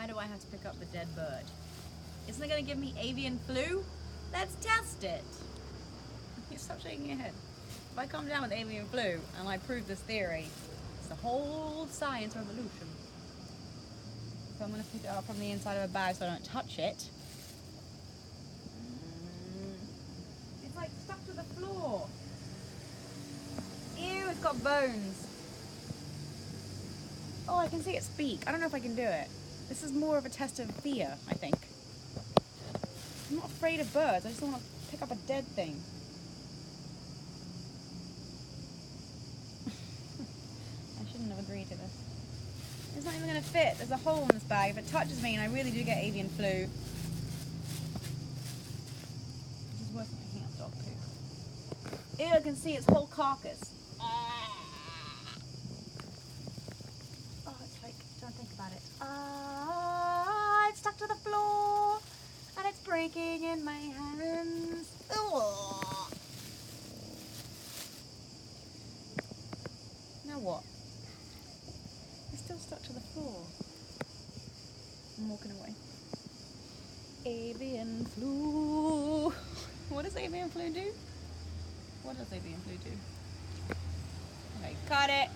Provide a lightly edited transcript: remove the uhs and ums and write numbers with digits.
Why do I have to pick up the dead bird? Isn't it going to give me avian flu? Let's test it. You stop shaking your head. If I come down with avian flu and I prove this theory, it's the whole science revolution. So I'm going to pick it up from the inside of a bag so I don't touch it. It's like stuck to the floor. Ew, it's got bones. Oh, I can see its beak. I don't know if I can do it. This is more of a test of fear, I think. I'm not afraid of birds. I just don't want to pick up a dead thing. I shouldn't have agreed to this. It's not even going to fit. There's a hole in this bag. If it touches me and I really do get avian flu, this is worse than picking up dog poop. Ew, I can see its whole carcass. Oh, it's like, don't think about it. It's stuck to the floor and it's breaking in my hands. Ugh. Now what? It's still stuck to the floor. I'm walking away. Avian flu. What does avian flu do? What does avian flu do? Okay, cut it.